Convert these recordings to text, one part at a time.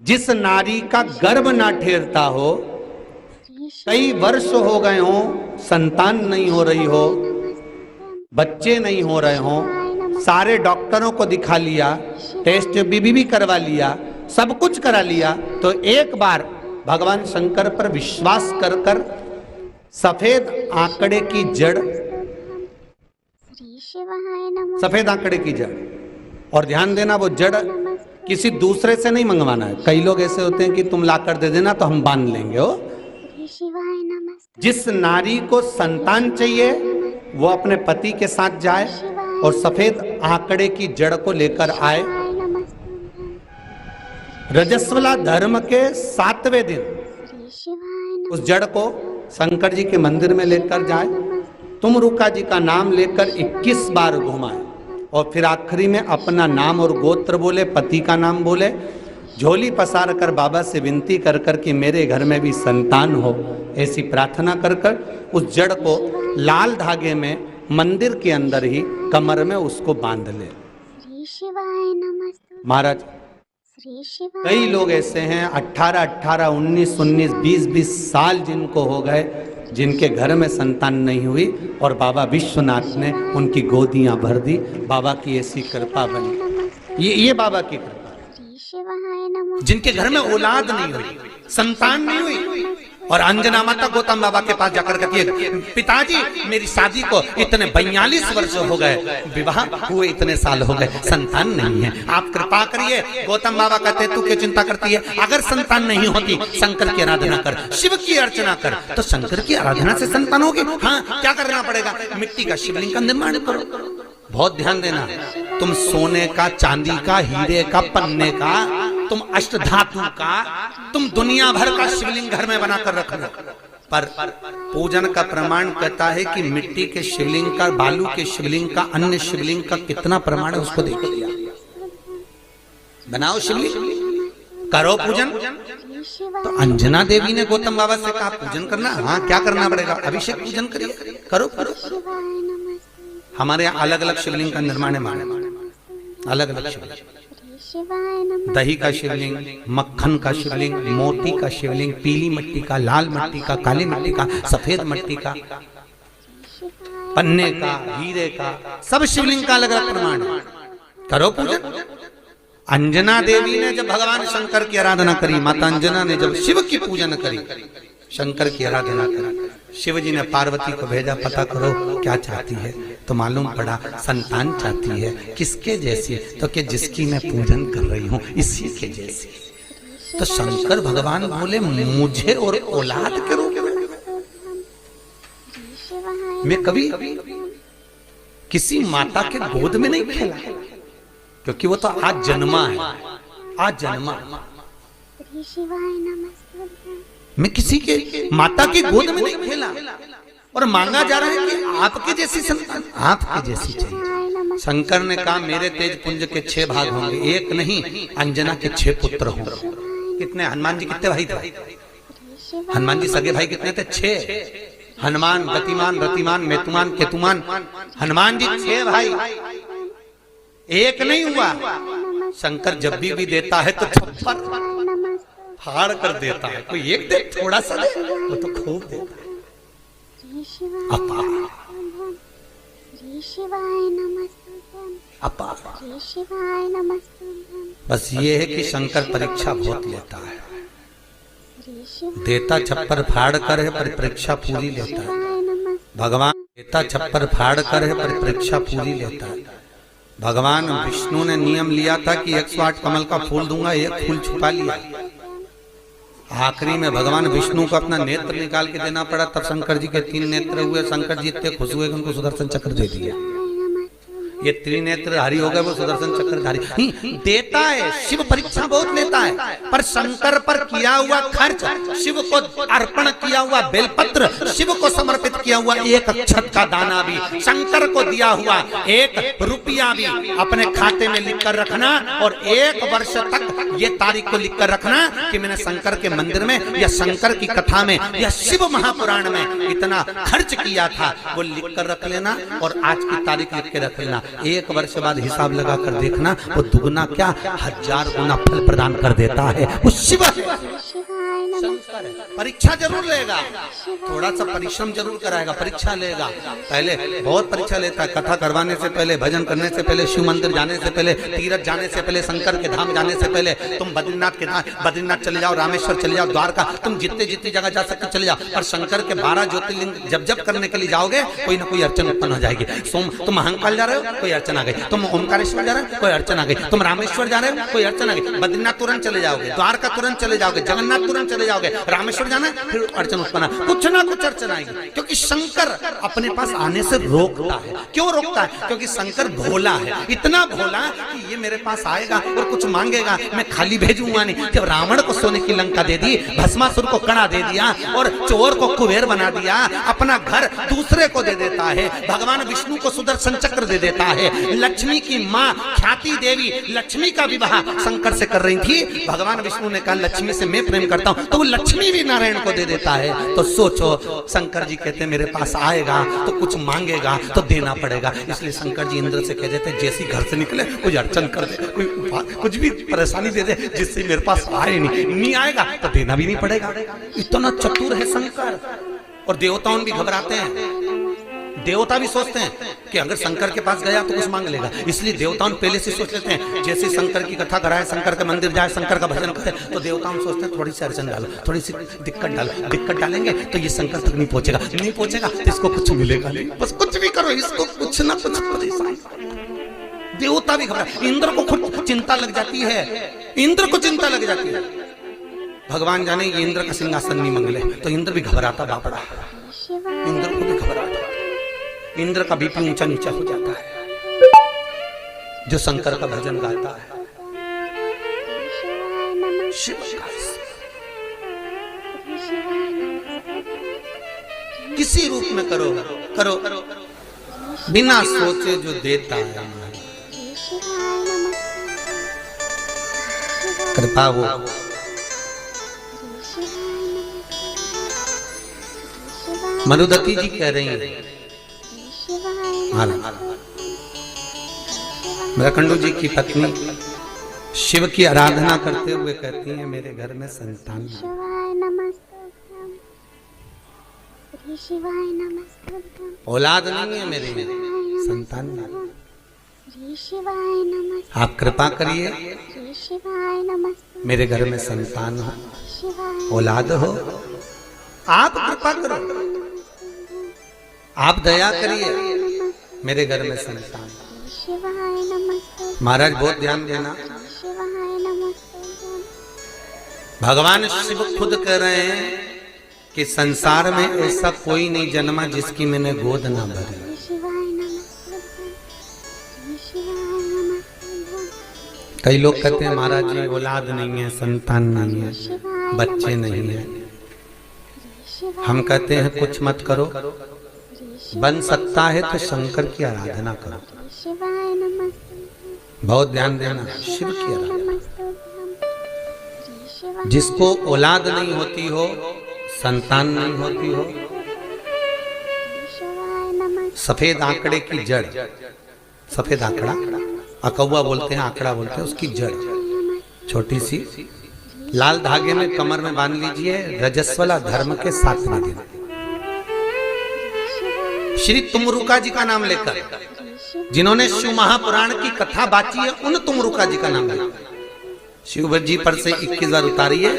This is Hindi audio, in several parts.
जिस नारी का गर्भ ना ठेरता हो, कई वर्ष हो गए हो, संतान नहीं हो रही हो, बच्चे नहीं हो रहे हो, सारे डॉक्टरों को दिखा लिया, टेस्ट भी करवा लिया, सब कुछ करा लिया, तो एक बार भगवान शंकर पर विश्वास कर कर सफेद आंकड़े की जड़, सफेद आंकड़े की जड़, और ध्यान देना वो जड़ किसी दूसरे से नहीं मंगवाना है। कई लोग ऐसे होते हैं कि तुम लाकर दे देना तो हम बांध लेंगे। हो जिस नारी को संतान चाहिए वो अपने पति के साथ जाए और सफेद आंकड़े की जड़ को लेकर आए। रजस्वला धर्म के 7वें दिन उस जड़ को शंकर जी के मंदिर में लेकर जाए, तुमरुका जी का नाम लेकर 21 बार घुमाए और फिर आखिरी में अपना नाम और गोत्र बोले, पति का नाम बोले, झोली पसार कर बाबा से विनती कर कर कि मेरे घर में भी संतान हो, ऐसी प्रार्थना कर कर उस जड़ को लाल धागे में मंदिर के अंदर ही कमर में उसको बांध ले। महाराज कई लोग ऐसे हैं 18, 19, 20 साल जिनको हो गए, जिनके घर में संतान नहीं हुई और बाबा विश्वनाथ ने उनकी गोदियां भर दी। बाबा की ऐसी कृपा बनी, ये बाबा की कृपा। जिनके घर में औलाद नहीं हुई, संतान नहीं हुई, और अंजना माता गौतम बाबा के पास जाकर कहती है, पिताजी मेरी शादी को इतने 42 वर्ष हो गए, विवाह हुए इतने साल हो गए, संतान नहीं है, आप कृपा करिए। गौतम बाबा कहते तू क्यों चिंता करती है, अगर संतान नहीं होती शंकर की आराधना कर, शिव की अर्चना कर, तो शंकर की आराधना से संतान होगी। हाँ, क्या करना पड़ेगा, मिट्टी का शिवलिंग का निर्माण करो। बहुत ध्यान देना, तुम सोने का, चांदी का, हीरे का, पन्ने का, तुम अष्टधातु का, तुम दुनिया भर का शिवलिंग घर में बनाकर रखना, पर पूजन का प्रमाण कहता है कि मिट्टी के शिवलिंग का, बालू के शिवलिंग का, अन्य शिवलिंग का कितना प्रमाण है उसको देखो। बनाओ शिवलिंग, करो पूजन। तो अंजना देवी ने गौतम बाबा से कहा पूजन करना, हाँ क्या करना पड़ेगा, अभिषेक पूजन करिए, करो। हमारे यहाँ अलग अलग शिवलिंग का निर्माण है, अलग अलग शिवलिंग, दही का शिवलिंग, मक्खन का शिवलिंग, मोती का शिवलिंग, पीली मिट्टी का, लाल मिट्टी का, काली मिट्टी का, सफेद मिट्टी का, पन्ने का, हीरे का, सब शिवलिंग का अलग अलग प्रमाण है, करो पूजन। अंजना देवी ने जब भगवान शंकर की आराधना करी, माता अंजना ने जब शिव की पूजन करी, शंकर की आराधना करी, शिव जी ने पार्वती को भेजा, पता करो क्या चाहती है, तो मालूम पड़ा संतान चाहती है। किसके जैसी, तो कि जिसकी मैं पूजन कर रही हूँ इसी के जैसी। तो शंकर भगवान बोले मुझे और औलाद के रूप में, मैं कभी किसी माता के गोद में नहीं खेला, क्योंकि वो तो आज जन्मा है, आज जन्मा। मैं किसी के माता की गोद में नहीं खेला, और मांगा जा रहा है कि आपके जैसी संतान, आपके जैसी चाहिए। शंकर ने कहा मेरे तेज पुंज के 6 भाग होंगे, एक नहीं, अंजना के 6 पुत्र होंगे। कितने, हनुमान जी कितने भाई थे, हनुमान जी सगे भाई कितने थे, 6। हनुमान, गतिमान, रतिमान, मेतुमान, केतुमान, हनुमान जी 6 भाई, एक नहीं हुआ। शंकर जब भी देता है तो छप्पर फाड़ कर देता है, कोई एक दे, थोड़ा सा दे, वो तो खूब देता है। अपार, अपार। बस ये है कि शंकर परीक्षा बहुत लेता है, देता छप्पर फाड़ कर है पर परीक्षा पूरी लेता है। भगवान देता छप्पर फाड़ कर है पर परीक्षा पूरी लेता है। भगवान विष्णु ने नियम लिया था कि 108 कमल का फूल दूंगा, एक फूल छुपा लिया। आखिरी में भगवान विष्णु को अपना नेत्र निकाल के देना पड़ा, तब शंकर जी के 3 नेत्र हुए। शंकर जी इतने खुश हुए कि उनको सुदर्शन चक्र दे दिया। ये त्रिनेत्रधारी हो गए, वो सुदर्शन चक्रधारी। देता है, शिव परीक्षा बहुत लेता है, पर शंकर पर किया हुआ खर्च, शिव को अर्पण किया हुआ बेलपत्र, शिव को समर्पित किया हुआ 1 अक्षत का दाना भी, शंकर को दिया हुआ 1 रुपया भी अपने खाते में लिख कर रखना, और 1 वर्ष तक ये तारीख को लिख कर रखना कि मैंने शंकर के मंदिर में या शंकर की कथा में या शिव महापुराण में इतना खर्च किया था, वो लिख कर रख लेना और आज की तारीख लिख के रख लेना। 1 वर्ष बाद हिसाब लगा कर देखना, वो दुगना क्या 1000 गुना फल प्रदान कर देता है। है, वो शिव है, शंकर है। परीक्षा जरूर लेगा, थोड़ा सा परिश्रम जरूर कराएगा, परीक्षा लेगा। पहले बहुत परीक्षा लेता है, कथा करवाने से पहले, भजन करने से पहले, शिव मंदिर जाने से पहले, तीर्थ जाने से पहले, शंकर के धाम जाने से पहले, तुम बद्रीनाथ चले जाओ, रामेश्वर चले जाओ, द्वारका, तुम जितने जितनी जगह जा सकते चले जाओ। और शंकर के 12 ज्योतिर्लिंग जब करने के लिए जाओगे, कोई ना कोई अड़चन उत्पन्न हो जाएगी। तुम महाकाल जा रहे हो, कोई अड़चन आ गई। तुम ओमकारेश्वर जा रहे हो, कोई अड़चन आ गई। तुम रामेश्वर जा रहे हो, कोई अड़चन आ गई। बद्रीनाथ तुरंत चले जाओगे, द्वारका तुरंत चले जाओगे, जगन्नाथ तुरंत चले जाओगे, रामेश्वर जाना है, फिर अड़चन उत्पन्न, कुछ ना कुछ अड़चन आएगी। क्योंकि शंकर अपने पास आने से रोकता है। क्यों रोकता है? क्योंकि शंकर भोला है, इतना भोला कि ये मेरे पास आएगा और कुछ मांगेगा, मैं खाली भेजूंगा नहीं। जब रावण को सोने की लंका दे दी, भस्मासुर को कड़ा दे दिया और चोर को कुबेर बना दिया, अपना घर दूसरे को दे देता है। भगवान विष्णु को सुदर्शन चक्र दे देता है। लक्ष्मी की माँ ख्याति देवी लक्ष्मी का विवाह शंकर से कर रही थी। भगवान विष्णु ने कहा लक्ष्मी से मैं प्रेम करता हूँ, तो वो लक्ष्मी भी नारायण को दे देता है। तो सोचो, शंकर जी कहते हैं मेरे पास आएगा तो कुछ मांगेगा तो देना पड़ेगा। इसलिए शंकर जी इंद्र से कह देते जैसे घर से निकले कोई अड़चन कर दे, कोई कुछ भी परेशानी दे दे, जिससे मेरे पास आए नहीं आएगा तो देना भी नहीं पड़ेगा। इतना चतुर है शंकर। और देवताओं भी घबराते हैं, देवता भी सोचते हैं कि अगर शंकर के पास गया तो कुछ मांग लेगा। इसलिए देवताओं पहले से सोच लेते हैं, जैसे शंकर की कथा कराए, शंकर के मंदिर जाए, शंकर का भजन करे, तो देवताओं सोचते हैं थोड़ी सी अड़चन डालो, थोड़ी सी दिक्कत डालेंगे तो ये शंकर तक नहीं पहुंचेगा तो इसको कुछ मिलेगा नहीं। बस कुछ भी करो, इसको कुछ ना कुछ परेशान। देवता भी घबरा, इंद्र को खुद चिंता लग जाती है, इंद्र को चिंता लग जाती है। भगवान जाने ये इंद्र का सिंहासन नहीं मंगले, तो इंद्र भी घबराता बापड़ा, इंद्र को भी घबराता, इंद्र का बीपी ऊंचा नीचा हो जाता है जो शंकर का भजन गाता है। शिव किसी रूप में करो बिना सोचे जो देता है, कृपा वो मनुदती जी कह रही हैं, मृकंडू जी की पत्नी शिव की आराधना करते हुए कहती हैं मेरे घर में संतान औलाद नहीं है, मेरे में संतान नहीं। आप कृपा करिए मेरे घर में संतान हो, औलाद हो। आप कृपा करो, आप दया करिए मेरे घर में संतान। महाराज बहुत ध्यान देना, भगवान शिव खुद कह रहे हैं कि संसार में ऐसा कोई नहीं जन्मा जिसकी मैंने गोद ना भरी। कई लोग कहते हैं महाराज जी औलाद नहीं है, संतान नहीं है, बच्चे नहीं है। हम कहते हैं कुछ मत करो, बन सकता है तो शंकर की आराधना करो। बहुत ध्यान देना, शिव की आराधना। जिसको औलाद नहीं होती हो, संतान नहीं होती हो, सफेद आंकड़े की जड़, सफेद आंकड़ा अकौवा बोलते हैं, आंकड़ा बोलते हैं, उसकी जड़ छोटी सी लाल धागे में कमर में बांध लीजिए। रजस्वला धर्म के 7वें दिन श्री तुमरुका जी का नाम लेकर, जिन्होंने शिव महापुराण की कथा बाची है, उन तुमरुका जी का नाम लेकर शिव जी पर से 21 बार उतारिए,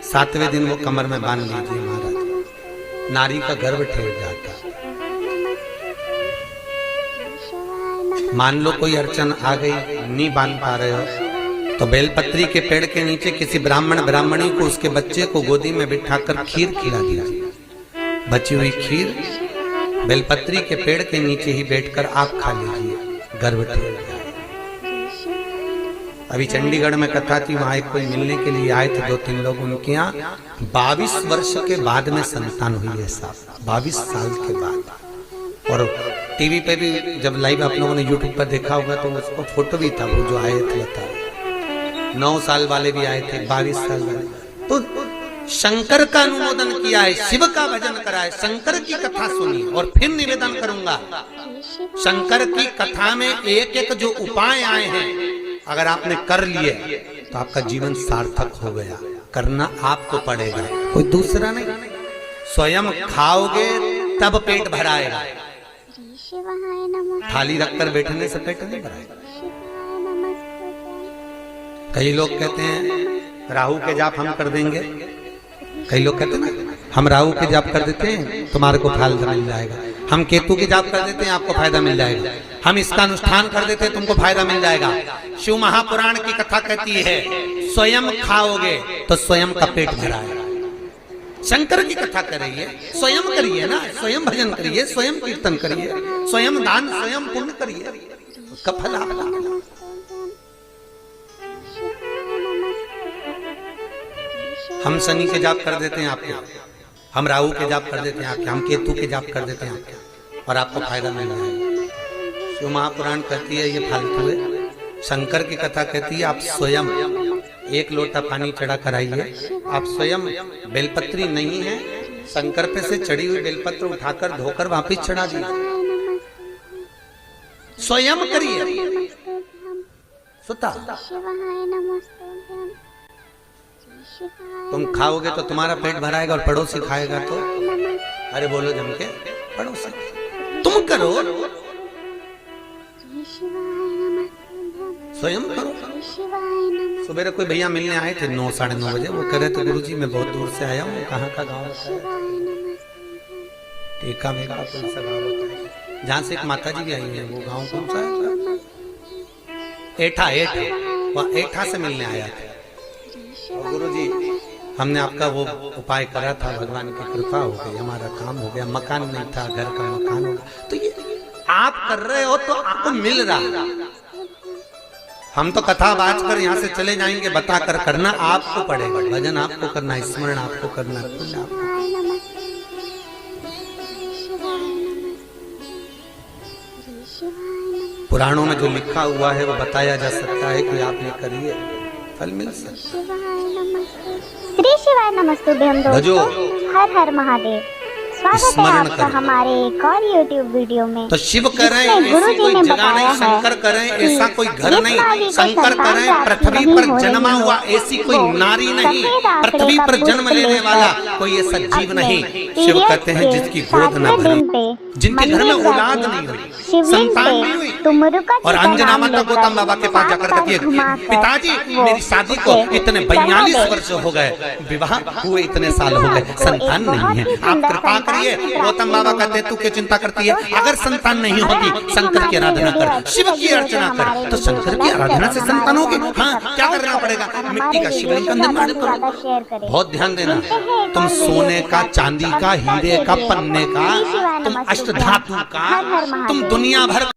7वें दिन वो कमर में बांध लीजिए। महाराज नारी का गर्भ ठहर जाता। मान लो कोई अड़चन आ गई, नहीं बांध पा रहे हो, तो बेलपत्री के पेड़ के नीचे किसी ब्राह्मणी को उसके बच्चे को गोदी में बिठाकर खीर खिला दिया। बची हुई खीर बेलपत्री के पेड़ के नीचे ही बैठकर आप खा लीजिए, गर्भ ठहर जाए। अभी चंडीगढ़ में कथा थी, वहां एक कोई मिलने के लिए आए थे 2-3 लोग, उनके यहाँ 22 वर्ष के बाद में संतान हुई है साहब, 22 साल के बाद। और टीवी पे भी जब लाइव आप लोगों ने यूट्यूब पर देखा होगा तो उसको फोटो भी था, वो जो आए थे बता 9 साल वाले भी आए थे, 22 साल वाले। तो शंकर का अनुमोदन किया है, शिव का भजन करा है, शंकर की कथा सुनी। और फिर निवेदन करूंगा, शंकर की कथा में एक एक जो उपाय आए हैं, अगर आपने कर लिए तो आपका जीवन सार्थक हो गया। करना आपको पड़ेगा, कोई दूसरा नहीं। स्वयं खाओगे तब पेट भराएगा। थाली रखकर बैठने से पेट नहीं भराएगा। कई लोग कहते हैं राहु के जाप हम कर देंगे, कई लोग कहते हैं ना हम राहु के जाप कर देते हैं तुम्हारे को फायदा मिल जाएगा, हम केतु के जाप कर देते हैं आपको फायदा मिल जाएगा, हम इसका अनुष्ठान कर देते हैं तुमको फायदा मिल जाएगा। शिव महापुराण की कथा कहती है स्वयं खाओगे तो स्वयं का पेट भराएगा। शंकर की कथा कर रही है, स्वयं करिए ना, स्वयं भजन करिए, स्वयं कीर्तन करिए, स्वयं दान स्वयं पुण्य करिए, उसका फल आपका। हम शनि के जाप कर देते हैं आपके, हम राहु के जाप कर देते हैं आपके, हम केतु के जाप कर देते हैं आपके, और आपको फायदा मिल रहा है। शिव महापुराण कहती है ये फालतू है। शंकर की कथा कहती है आप स्वयं एक लोटा पानी चढ़ा कर आइए। आप स्वयं बेलपत्री नहीं है, शंकर पे से चढ़ी हुई बेलपत्र उठाकर धोकर वापिस चढ़ा दिए। स्वयं करिए। सुता तुम खाओगे तो तुम्हारा पेट भराएगा और पड़ोसी खाएगा तो, अरे बोलो जम के, पड़ोसी तुम करो, स्वयं करो। सुबह कोई भैया मिलने आए थे 9 साढ़े 9 बजे, वो कह रहे थे गुरुजी मैं बहुत दूर से आया हूँ। कहाँ का गाँव है? टीका मेरा कौन सा गाँव होता है जहाँ से एक माता जी भी आई है, वो गाँव कौन सा है? एठा। वह एठा से मिलने आया था। गुरुजी हमने आपका वो उपाय करा था, भगवान की कृपा हो गई, हमारा काम हो गया, मकान नहीं था, घर का मकान हो गया। तो ये आप कर रहे हो तो आपको मिल रहा। हम तो कथा बाज कर यहाँ से चले जाएंगे, बता कर करना आपको पड़ेगा। भजन आपको करना, स्मरण आपको करना, आपको। पुराणों में जो लिखा हुआ है वो बताया जा सकता है कि आपने करिए, फल मिल सकता है। श्री शिवाय नमस्तुभ्यं दोस्तों, हर हर महादेव। स्वागत है आपका हमारे एक और YouTube वीडियो में। तो शिव करें ऐसी कोई जगह नहीं, शंकर करें ऐसा कोई घर नहीं, शंकर करें पृथ्वी पर जन्मा हुआ ऐसी कोई नारी नहीं, पृथ्वी पर जन्म लेने वाला कोई ऐसा जीव नहीं। शिव कहते हैं जिसकी गोद न भरी, जिनके घर में औलाद नहीं हुई, संतान नहीं हुई। और अंजना माता गौतम बाबा के पास जाकर कहती है पिताजी मेरी शादी को इतने 42 वर्ष हो गए, विवाह हुए इतने साल हो गए, संतान नहीं है, आप कृपा करिए। गौतम बाबा कहते तू क्यों चिंता करती है, अगर संतान नहीं होगी शंकर की आराधना कर, शिव की अर्चना कर, तो शंकर की आराधना से संतान होगी। हाँ क्या करना पड़ेगा, मिट्टी का शिवलिंग का निर्माण करो। बहुत ध्यान देना, तुम सोने का, चांदी का, हीरे का, पन्ने का, तुम अष्टधातु का, तुम दुनिया भर